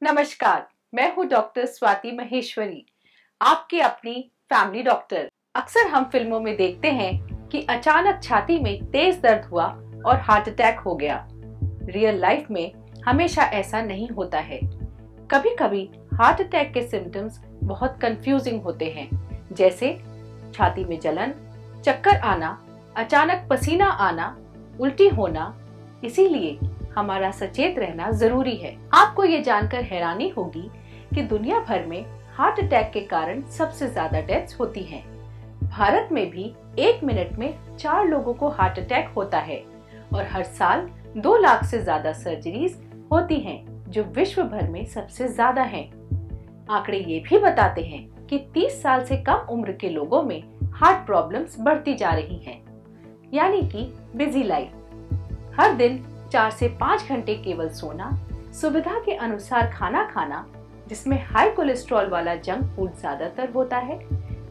नमस्कार, मैं हूँ डॉक्टर स्वाति महेश्वरी, आपकी अपनी फैमिली डॉक्टर। अक्सर हम फिल्मों में देखते हैं कि अचानक छाती में तेज दर्द हुआ और हार्ट अटैक हो गया। रियल लाइफ में हमेशा ऐसा नहीं होता है। कभी कभी हार्ट अटैक के सिम्टम्स बहुत कंफ्यूजिंग होते हैं, जैसे छाती में जलन, चक्कर आना, अचानक पसीना आना, उल्टी होना। इसीलिए हमारा सचेत रहना जरूरी है। आपको ये जानकर हैरानी होगी कि दुनिया भर में हार्ट अटैक के कारण सबसे ज्यादा डेथ्स होती हैं। भारत में भी 1 मिनट में 4 लोगों को हार्ट अटैक होता है और हर साल 2 लाख से ज्यादा सर्जरीज होती हैं, जो विश्व भर में सबसे ज्यादा हैं। आंकड़े ये भी बताते हैं कि 30 साल से कम उम्र के लोगों में हार्ट प्रॉब्लम्स बढ़ती जा रही हैं। यानी कि बिजी लाइफ, हर दिन 4 से 5 घंटे केवल सोना, सुविधा के अनुसार खाना खाना जिसमें हाई कोलेस्ट्रॉल वाला जंक फूड ज्यादातर होता है,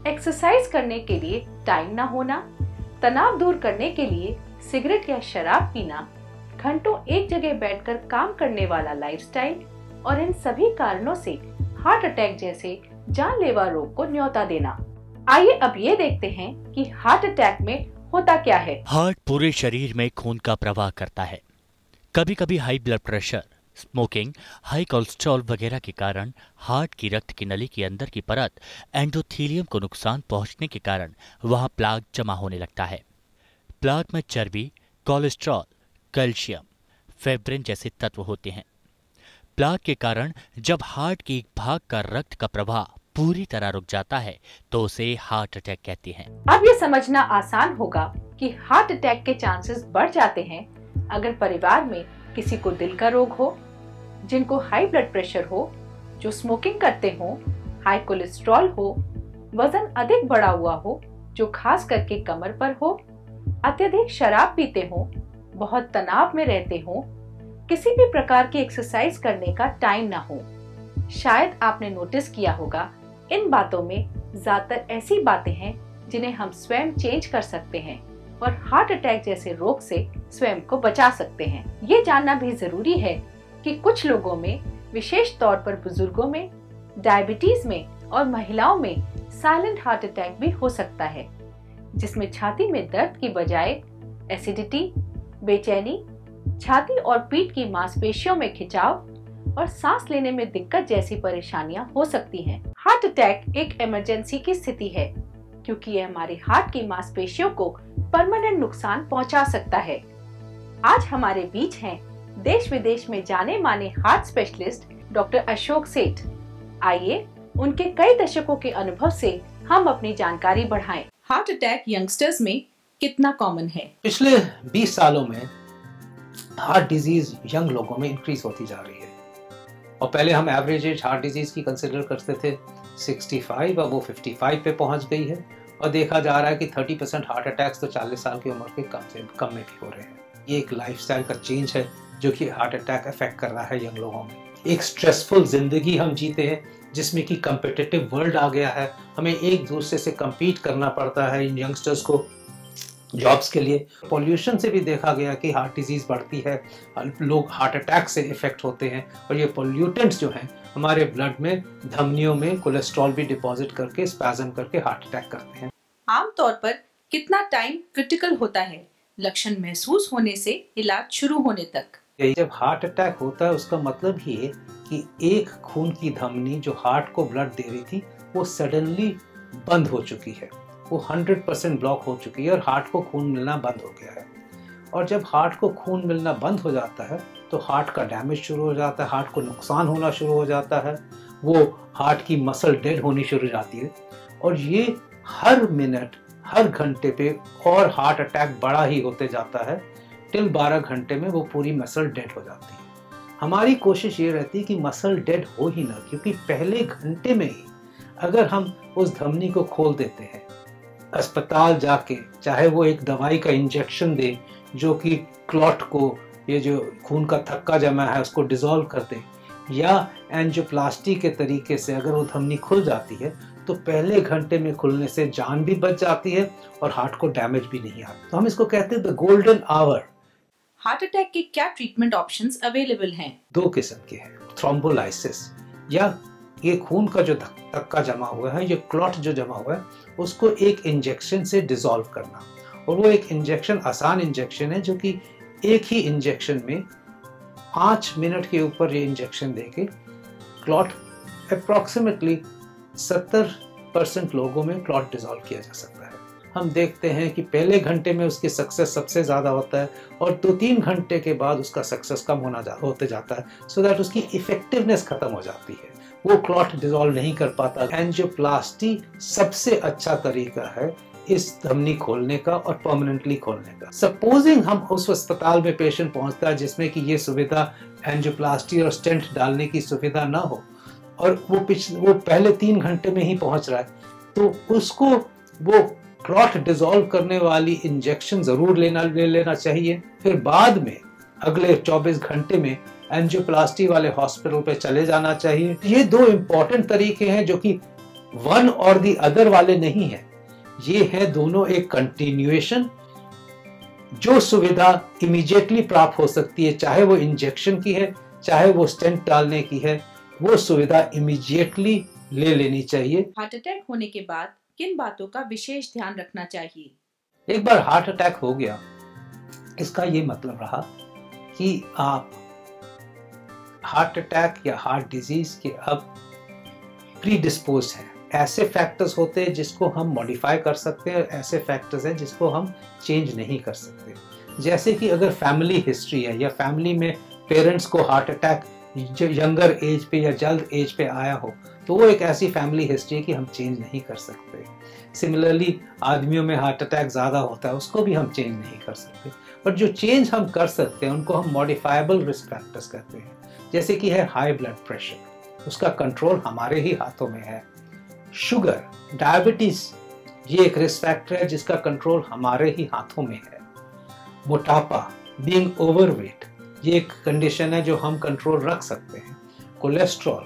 एक्सरसाइज करने के लिए टाइम ना होना, तनाव दूर करने के लिए सिगरेट या शराब पीना, घंटों एक जगह बैठकर काम करने वाला लाइफस्टाइल और इन सभी कारणों से हार्ट अटैक जैसे जानलेवा रोग को न्योता देना। आइए अब ये देखते हैं कि हार्ट अटैक में होता क्या है। हार्ट पूरे शरीर में खून का प्रवाह करता है। कभी कभी high blood pressure, smoking, high cholesterol वगैरह के कारण हार्ट की रक्त की नली के अंदर की परत एंडोथेलियम को नुकसान पहुंचने के कारण वहां प्लाक जमा होने लगता है। प्लाक में चर्बी, कोलेस्ट्रॉल, कैल्शियम, फेब्रिन जैसे तत्व होते हैं। प्लाक के कारण जब हार्ट के एक भाग का रक्त का प्रवाह पूरी तरह रुक जाता है तो उसे हार्ट अटैक कहते हैं। अब ये समझना आसान होगा कि हार्ट अटैक के चांसेस बढ़ जाते हैं अगर परिवार में किसी को दिल का रोग हो, जिनको हाई ब्लड प्रेशर हो, जो स्मोकिंग करते हो, हाई कोलेस्ट्रॉल हो, वजन अधिक बढ़ा हुआ हो, जो खास करके कमर पर हो, अत्यधिक शराब पीते हो, बहुत तनाव में रहते हो, किसी भी प्रकार की एक्सरसाइज करने का टाइम ना हो। शायद आपने नोटिस किया होगा, इन बातों में ज्यादातर ऐसी बातें हैं जिन्हें हम स्वयं चेंज कर सकते हैं और हार्ट अटैक जैसे रोग से स्वयं को बचा सकते हैं। ये जानना भी जरूरी है कि कुछ लोगों में, विशेष तौर पर बुजुर्गों में, डायबिटीज में और महिलाओं में साइलेंट हार्ट अटैक भी हो सकता है, जिसमें छाती में दर्द की बजाय एसिडिटी, बेचैनी, छाती और पीठ की मांसपेशियों में खिंचाव और सांस लेने में दिक्कत जैसी परेशानियां हो सकती हैं। हार्ट अटैक एक इमरजेंसी की स्थिति है क्योंकि यह हमारे हार्ट की मांसपेशियों को परमानेंट नुकसान पहुंचा सकता है। आज हमारे बीच हैं देश विदेश में जाने माने हार्ट स्पेशलिस्ट डॉक्टर अशोक सेठ। आइए उनके कई दशकों के अनुभव से हम अपनी जानकारी बढ़ाएं। हार्ट अटैक यंगस्टर्स में कितना कॉमन है? पिछले 20 सालों में हार्ट डिजीज यंग लोगों में इंक्रीज होती जा रही है और पहले हम एवरेज एज हार्ट डिजीज की कंसिडर करते थे 65, अब वो 55 पे पहुंच गई है और देखा जा रहा है कि 30% हार्ट अटैक्स तो 40 साल की उम्र के कम में भी हो रहे हैं। ये एक लाइफस्टाइल का चेंज है जो कि हार्ट अटैक अफेक्ट कर रहा है यंग लोगों में। एक स्ट्रेसफुल जिंदगी हम जीते हैं जिसमें कि कम्पिटिटिव वर्ल्ड आ गया है, हमें एक दूसरे से कम्पीट करना पड़ता है इन यंगस्टर्स को जॉब्स के लिए। पॉल्यूशन से भी देखा गया कि हार्ट डिजीज बढ़ती है, लोग हार्ट अटैक से इफेक्ट होते हैं और ये पॉल्यूटेंट्स जो हैं हमारे ब्लड में, धमनियों में कोलेस्ट्रॉल भी डिपॉजिट करके स्पैज्म करके हार्ट अटैक करते हैं। आमतौर पर कितना टाइम क्रिटिकल होता है लक्षण महसूस होने से इलाज शुरू होने तक? जब हार्ट अटैक होता है उसका मतलब ये है कि एक खून की धमनी जो हार्ट को ब्लड दे रही थी वो सडनली बंद हो चुकी है, वो 100% ब्लॉक हो चुकी है और हार्ट को खून मिलना बंद हो गया है। और जब हार्ट को खून मिलना बंद हो जाता है तो हार्ट का डैमेज शुरू हो जाता है, हार्ट को नुकसान होना शुरू हो जाता है, वो हार्ट की मसल डेड होनी शुरू हो जाती है और ये हर मिनट, हर घंटे पे और हार्ट अटैक बड़ा ही होते जाता है टिल 12 घंटे में वो पूरी मसल डेड हो जाती है। हमारी कोशिश ये रहती है कि मसल डेड हो ही ना, क्योंकि पहले घंटे में ही अगर हम उस धमनी को खोल देते हैं, अस्पताल जाके चाहे वो एक दवाई का इंजेक्शन दे जो कि क्लॉट को, ये जो खून का थक्का जमा है उसको डिसॉल्व कर दे, या एंजियोप्लास्टी के तरीके से अगर वो धमनी खुल जाती है तो पहले घंटे में खुलने से जान भी बच जाती है और हार्ट को डैमेज भी नहीं आता। तो हम इसको कहते हैं the golden hour. Heart attack के क्या ट्रीटमेंट ऑप्शंस अवेलेबल हैं? 2 किस्म के हैं। थ्रोम्बोलाइसिस या ये खून का जो धक्का जमा हुआ है, ये क्लॉट जो जमा हुआ है, उसको एक इंजेक्शन से डिसॉल्व करना। और वो एक इंजेक्शन आसान इंजेक्शन है जो कि एक ही इंजेक्शन में 5 मिनट के ऊपर ये इंजेक्शन देके क्लॉट अप्रॉक्सीमेटली 70% लोगों में क्लॉट डिसॉल्व किया जा सकता है। हम देखते हैं कि पहले घंटे में उसकी सक्सेस सबसे ज़्यादा होता है और 2-3 घंटे के बाद उसका सक्सेस कम होते जाता है, सो दैट उसकी इफेक्टिवनेस खत्म हो जाती है, वो क्लॉट डिसॉल्व नहीं कर पाता। एंजियोप्लास्टी सबसे अच्छा तरीका है इस धमनी खोलने का और परमानेंटली खोलने का। सपोजिंग हम उस अस्पताल में पेशेंट पहुंचता है जिसमें कि ये सुविधा एंजियोप्लास्टी और स्टेंट डालने की सुविधा ना हो और वो पहले 3 घंटे में ही पहुंच रहा है, तो उसको वो क्लॉट डिसॉल्व करने वाली इंजेक्शन जरूर ले लेना चाहिए। फिर बाद में अगले 24 घंटे में एंजियोप्लास्टी वाले हॉस्पिटल पे चले जाना चाहिए। ये 2 इंपॉर्टेंट तरीके हैं जो कि वन और दी अदर वाले नहीं है, ये है दोनों एक कंटिन्यूएशन। जो सुविधा इमीडिएटली प्राप्त हो सकती है, चाहे वो इंजेक्शन की है चाहे वो स्टेंट डालने की है, वो सुविधा इमीडिएटली ले लेनी चाहिए। हार्ट अटैक होने के बाद किन बातों का विशेष ध्यान रखना चाहिए? एक बार हार्ट अटैक हो गया, इसका ये मतलब रहा कि आप हार्ट अटैक या हार्ट डिजीज के अब प्रीडिस्पोज हैं। ऐसे फैक्टर्स होते हैं जिसको हम मॉडिफाई कर सकते हैं, ऐसे फैक्टर्स हैं जिसको हम चेंज नहीं कर सकते। जैसे कि अगर फैमिली हिस्ट्री है या फैमिली में पेरेंट्स को हार्ट अटैक यंगर एज पे या जल्द एज पे आया हो, तो वो एक ऐसी फैमिली हिस्ट्री की हम चेंज नहीं कर सकते। सिमिलरली आदमियों में हार्ट अटैक ज़्यादा होता है, उसको भी हम चेंज नहीं कर सकते। पर जो चेंज हम कर सकते हैं उनको हम मॉडिफाइबल रिस्क फैक्टर्स कहते हैं। जैसे कि है हाई ब्लड प्रेशर, उसका कंट्रोल हमारे ही हाथों में है। शुगर, डायबिटीज, ये एक रिस्क फैक्टर है जिसका कंट्रोल हमारे ही हाथों में है। मोटापा, बीइंग ओवरवेट, ये एक कंडीशन है जो हम कंट्रोल रख सकते हैं। कोलेस्ट्रॉल,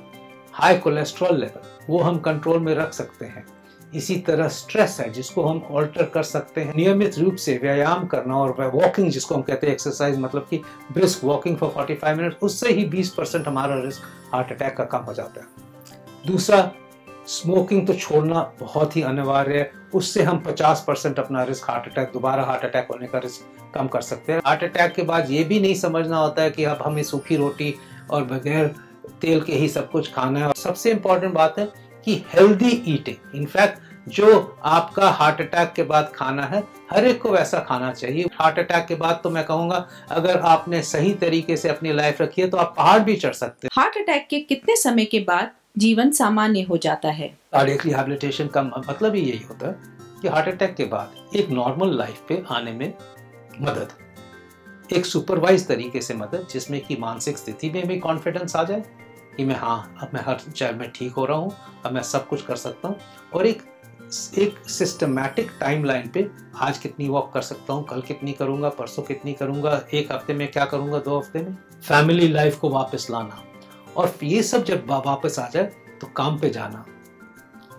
हाई कोलेस्ट्रॉल लेवल, वो हम कंट्रोल में रख सकते हैं। इसी तरह स्ट्रेस है जिसको हम ऑल्टर कर सकते हैं। नियमित रूप से व्यायाम करना और वॉकिंग, जिसको हम कहते हैं एक्सरसाइज, मतलब कि ब्रिस्क वॉकिंग फॉर 45 मिनट, उससे ही 20% हमारा रिस्क हार्ट अटैक का कम हो जाता है। दूसरा, स्मोकिंग तो छोड़ना बहुत ही अनिवार्य है, उससे हम 50% अपना रिस्क दोबारा हार्ट अटैक होने का रिस्क कम कर सकते हैं। हार्ट अटैक के बाद ये भी नहीं समझना होता है कि अब हमें सूखी रोटी और बगैर तेल के ही सब कुछ खाना है। और सबसे इम्पोर्टेंट बात है कि हेल्दी ईटिंग। इनफैक्ट जो आपका हार्ट अटैक के बाद खाना है, हर एक को वैसा खाना चाहिए। हार्ट अटैक के बाद तो मैं कहूँगा अगर आपने सही तरीके से अपनी लाइफ रखी है तो आप पहाड़ भी चढ़ सकते हैं। हार्ट अटैक के कितने समय के बाद जीवन सामान्य हो जाता है? कार्डियक रिहैबिलिटेशन का मतलब ही यही होता है कि हार्ट अटैक के बाद एक नॉर्मल लाइफ पे आने में मदद, एक सुपरवाइज तरीके से मदद, जिसमें कि मानसिक स्थिति में भी कॉन्फिडेंस आ जाए कि मैं अब मैं हर चाहे मैं ठीक हो रहा हूँ, अब मैं सब कुछ कर सकता हूँ। और एक सिस्टमैटिक टाइमलाइन पे आज कितनी वॉक कर सकता हूँ, कल कितनी करूँगा, परसों कितनी करूँगा, एक हफ्ते में क्या करूँगा, 2 हफ्ते में। फैमिली लाइफ को वापस लाना, और ये सब जब वापस आ जाए तो काम पे जाना,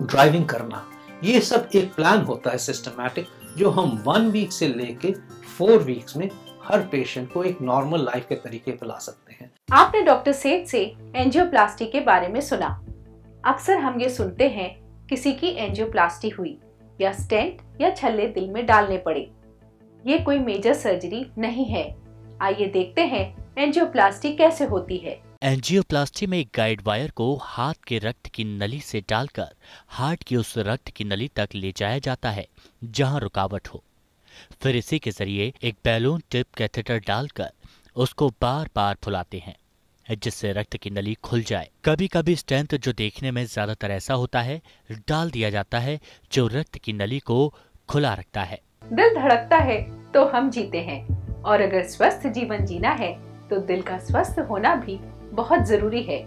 ड्राइविंग करना, ये सब एक प्लान होता है सिस्टमैटिक, जो हम 1 वीक से लेके 4 वीक्स में हर पेशेंट को एक नॉर्मल लाइफ के तरीके पे ला सकते हैं। आपने डॉक्टर सेठ से एंजियोप्लास्टी के बारे में सुना। अक्सर हम ये सुनते हैं किसी की एंजियोप्लास्टी हुई या स्टेंट या छल्ले दिल में डालने पड़े। ये कोई मेजर सर्जरी नहीं है। आइए देखते हैं एंजियोप्लास्टी कैसे होती है। एंजियोप्लास्टी में एक गाइड वायर को हाथ के रक्त की नली से डालकर हार्ट की उस रक्त की नली तक ले जाया जाता है जहां रुकावट हो। फिर इसी के जरिए एक बैलून टिप कैथेटर डालकर उसको बार बार फुलाते हैं जिससे रक्त की नली खुल जाए। कभी कभी स्टेंट, जो देखने में ज्यादातर ऐसा होता है, डाल दिया जाता है जो रक्त की नली को खुला रखता है। दिल धड़कता है तो हम जीते हैं, और अगर स्वस्थ जीवन जीना है तो दिल का स्वस्थ होना भी बहुत जरूरी है।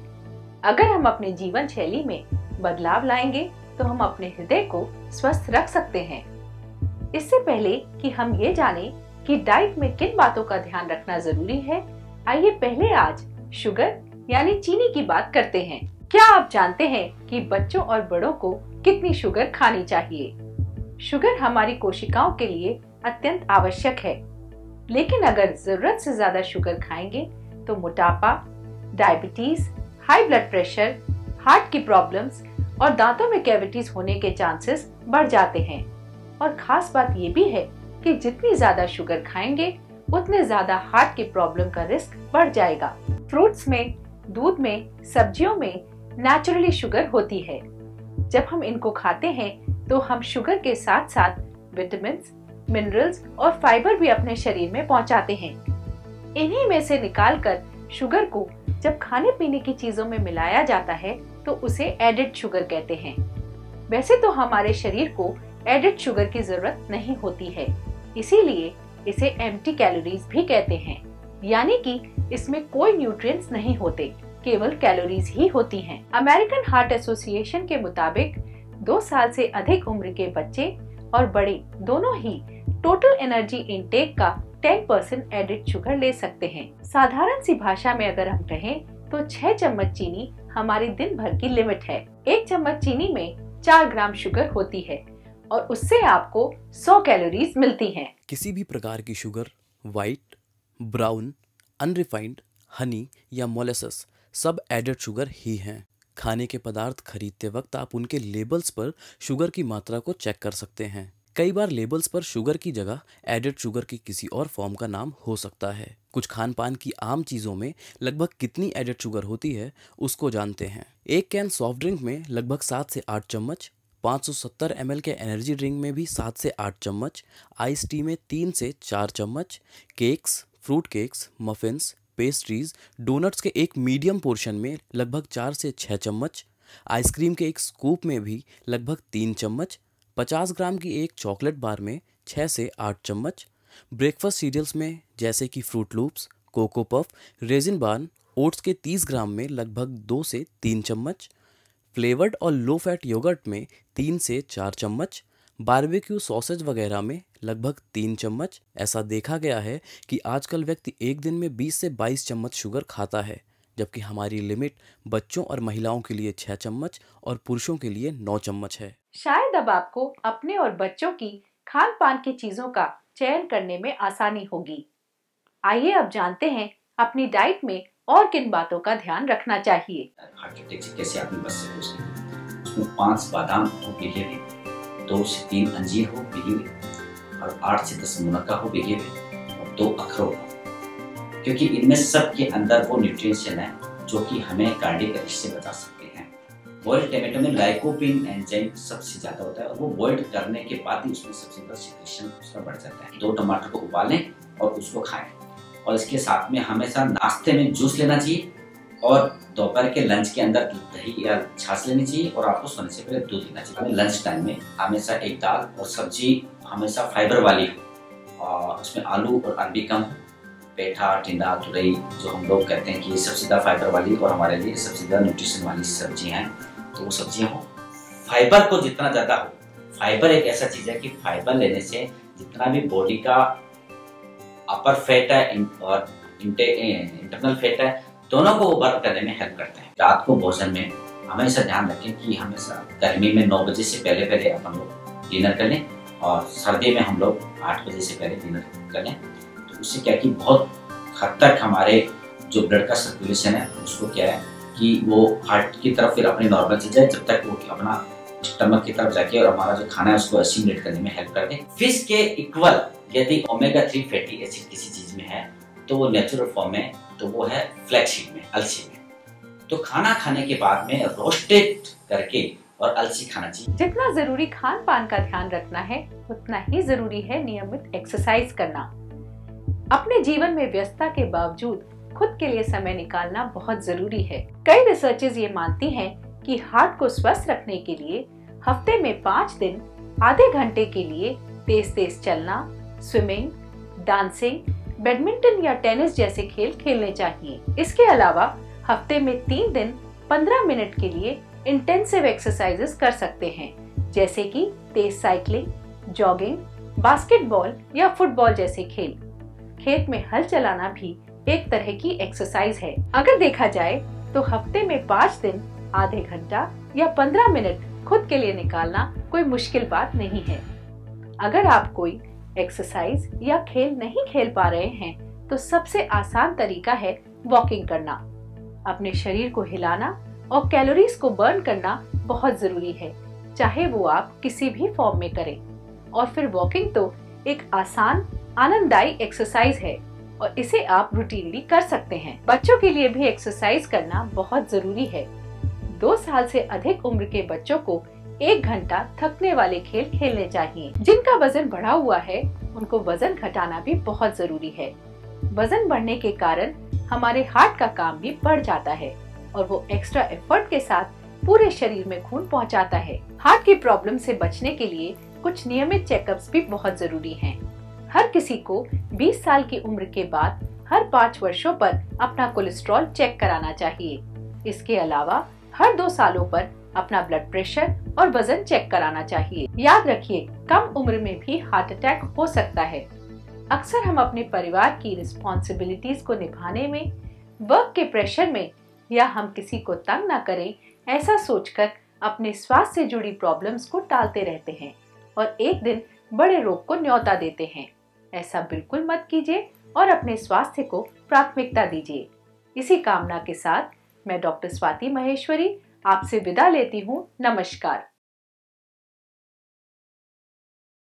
अगर हम अपने जीवन शैली में बदलाव लाएंगे तो हम अपने हृदय को स्वस्थ रख सकते हैं। इससे पहले कि हम ये जाने कि डाइट में किन बातों का ध्यान रखना जरूरी है, आइए पहले आज शुगर यानी चीनी की बात करते हैं। क्या आप जानते हैं कि बच्चों और बड़ों को कितनी शुगर खानी चाहिए? शुगर हमारी कोशिकाओं के लिए अत्यंत आवश्यक है, लेकिन अगर जरूरत से ज्यादा शुगर खाएंगे तो मोटापा, diabetes, high blood pressure, heart की प्रॉब्लम्स और दांतों में कैविटीज होने के चांसेस बढ़ जाते हैं। और खास बात ये भी है कि जितनी ज्यादा शुगर खाएंगे उतने ज्यादा हार्ट की प्रॉब्लम का रिस्क बढ़ जाएगा। फ्रूट्स में, दूध में, सब्जियों में नेचुरली शुगर होती है। जब हम इनको खाते हैं तो हम शुगर के साथ साथ विटामिन, मिनरल्स और फाइबर भी अपने शरीर में पहुंचाते हैं। इन्हीं में से निकालकर शुगर को जब खाने पीने की चीजों में मिलाया जाता है तो उसे एडेड शुगर कहते हैं। वैसे तो हमारे शरीर को एडेड शुगर की जरूरत नहीं होती है, इसीलिए इसे एम्प्टी कैलोरीज भी कहते हैं, यानी कि इसमें कोई न्यूट्रिएंट्स नहीं होते, केवल कैलोरीज ही होती हैं। अमेरिकन हार्ट एसोसिएशन के मुताबिक 2 साल से अधिक उम्र के बच्चे और बड़े दोनों ही टोटल एनर्जी इनटेक का 10% एडेड शुगर ले सकते हैं। साधारण सी भाषा में अगर हम कहें तो 6 चम्मच चीनी हमारी दिन भर की लिमिट है। 1 चम्मच चीनी में 4 ग्राम शुगर होती है और उससे आपको 100 कैलोरीज मिलती हैं। किसी भी प्रकार की sugar, white, brown, unrefined, Honey या मोलेसेस सब एडेड शुगर ही हैं। खाने के पदार्थ खरीदते वक्त आप उनके लेबल्स पर शुगर की मात्रा को चेक कर सकते हैं। कई बार लेबल्स पर शुगर की जगह एडेड शुगर की किसी और फॉर्म का नाम हो सकता है। कुछ खान पान की आम चीज़ों में लगभग कितनी एडेड शुगर होती है उसको जानते हैं। एक कैन सॉफ्ट ड्रिंक में लगभग 7 से 8 चम्मच, 570 ml के एनर्जी ड्रिंक में भी 7 से 8 चम्मच, आइस टी में 3 से 4 चम्मच, cakes, fruit cakes, muffins, pastries, donuts के एक मीडियम पोर्शन में लगभग 4 से 6 चम्मच, आइसक्रीम के एक स्कूप में भी लगभग 3 चम्मच, 50 ग्राम की एक चॉकलेट बार में 6 से 8 चम्मच, ब्रेकफास्ट सीरियल्स में जैसे कि fruit loops, cocoa puff, raisin bran, oats के 30 ग्राम में लगभग 2 से 3 चम्मच, फ्लेवर्ड और लो फैट योगर्ट में 3 से 4 चम्मच, बारबेक्यू सॉसेज वगैरह में लगभग 3 चम्मच। ऐसा देखा गया है कि आजकल व्यक्ति एक दिन में 20 से 22 चम्मच शुगर खाता है, जबकि हमारी लिमिट बच्चों और महिलाओं के लिए 6 चम्मच और पुरुषों के लिए 9 चम्मच है। शायद अब आपको अपने और बच्चों की खान पान की चीजों का चयन करने में आसानी होगी। आइए अब जानते हैं अपनी डाइट में और किन बातों का ध्यान रखना चाहिए। हार्ट अटैक से कैसे आदमी बच सके उसमें 5 बादाम हो भिगे हुए, 2 से 3 अंजीर हो भिगे हुए और 8 से 10 मुनक्का हो भिगे हुए और 2 अखरोट, क्योंकि इनमें सब के अंदर वो न्यूट्रिएंट्स है जो कि हमें कार्डियक अरेस्ट से बचा सकते हैं। बॉइल्ड टमाटो में लाइकोपीन एंजाइम सबसे ज्यादा होता है और वो बॉइल्ड करने के बाद ही उसमें सबसे ज्यादा सिक्रेशन उसका बढ़ जाता है। 2 टमाटर को उबालें और उसको खाएं और इसके साथ में हमेशा नाश्ते में जूस लेना चाहिए और दोपहर के लंच के अंदर दही या छाछ लेनी चाहिए और आपको सोने से पहले दूध लेना चाहिए। लंच टाइम में हमेशा एक दाल और सब्जी हमेशा फाइबर वाली हो और उसमें आलू और अरबी कम हो। पेठा, टिंडा, तुरई जो हम लोग कहते हैं कि ये सबसे ज़्यादा फाइबर वाली और हमारे लिए सबसे ज़्यादा न्यूट्रिशन वाली सब्जियां हैं, तो वो सब्जियां हो। फाइबर को जितना ज़्यादा हो, फाइबर एक ऐसा चीज़ है कि फाइबर लेने से जितना भी बॉडी का अपर फैट है और इंटरनल फैट है, दोनों को वो बर्न करने में हेल्प करते हैं। रात को भोजन में हमेशा ध्यान रखें कि हमेशा गर्मी में 9 बजे से पहले अपन लोग डिनर कर लें और सर्दी में हम लोग 8 बजे से पहले डिनर कर लें। तो उससे क्या कि बहुत हद तक हमारे जो ब्लड का सर्कुलेशन है उसको क्या है कि वो हार्ट की तरफ फिर अपने नॉर्मल से जाए, जब तक वो अपना स्टमक की तरफ जाके और हमारा जो खाना है उसको असिमिलेट करने में हेल्प कर दे। फिश के इक्वल यदि ओमेगा 3 फैटी एसिड किसी चीज में है तो वो नेचुरल फॉर्म में, तो वो है फ्लैक्ससीड में, अलसी में। तो खाना खाने के बाद में रोस्टेड करके और अलसी खाना चाहिए। जितना जरूरी खान पान का ध्यान रखना है उतना ही जरूरी है नियमित एक्सरसाइज करना। अपने जीवन में व्यस्तता के बावजूद खुद के लिए समय निकालना बहुत जरूरी है। कई रिसर्चेस ये मानती हैं कि हार्ट को स्वस्थ रखने के लिए हफ्ते में 5 दिन आधे घंटे के लिए तेज चलना, स्विमिंग, डांसिंग, बैडमिंटन या टेनिस जैसे खेल खेलने चाहिए। इसके अलावा हफ्ते में 3 दिन 15 मिनट के लिए इंटेंसिव एक्सरसाइजेस कर सकते हैं, जैसे कि तेज साइकिलिंग, जॉगिंग, बास्केटबॉल या फुटबॉल जैसे खेल। खेत में हल चलाना भी एक तरह की एक्सरसाइज है। अगर देखा जाए तो हफ्ते में 5 दिन आधे घंटा या 15 मिनट खुद के लिए निकालना कोई मुश्किल बात नहीं है। अगर आप कोई एक्सरसाइज या खेल नहीं खेल पा रहे हैं तो सबसे आसान तरीका है वॉकिंग करना। अपने शरीर को हिलाना और कैलोरीज को बर्न करना बहुत जरूरी है, चाहे वो आप किसी भी फॉर्म में करें। और फिर वॉकिंग तो एक आसान आनंददायी एक्सरसाइज है और इसे आप रूटीनली कर सकते हैं। बच्चों के लिए भी एक्सरसाइज करना बहुत जरूरी है। 2 साल से अधिक उम्र के बच्चों को 1 घंटा थकने वाले खेल खेलने चाहिए। जिनका वजन बढ़ा हुआ है उनको वजन घटाना भी बहुत जरूरी है। वजन बढ़ने के कारण हमारे हार्ट का काम भी बढ़ जाता है और वो एक्स्ट्रा एफर्ट के साथ पूरे शरीर में खून पहुंचाता है। हार्ट की प्रॉब्लम से बचने के लिए कुछ नियमित चेकअप्स भी बहुत जरूरी हैं। हर किसी को 20 साल की उम्र के बाद हर 5 वर्षों पर अपना कोलेस्ट्रॉल चेक कराना चाहिए। इसके अलावा हर 2 सालों पर अपना ब्लड प्रेशर और वजन चेक कराना चाहिए। याद रखिए, कम उम्र में भी हार्ट अटैक हो सकता है। अक्सर हम अपने परिवार की रिस्पॉन्सिबिलिटीज को निभाने में, वर्क के प्रेशर में या हम किसी को तंग ना करें ऐसा सोचकर अपने स्वास्थ्य से जुड़ी प्रॉब्लम्स को टालते रहते हैं और एक दिन बड़े रोग को न्योता देते हैं। ऐसा बिल्कुल मत कीजिए और अपने स्वास्थ्य को प्राथमिकता दीजिए। इसी कामना के साथ मैं डॉक्टर स्वाति महेश्वरी आपसे विदा लेती हूँ। नमस्कार।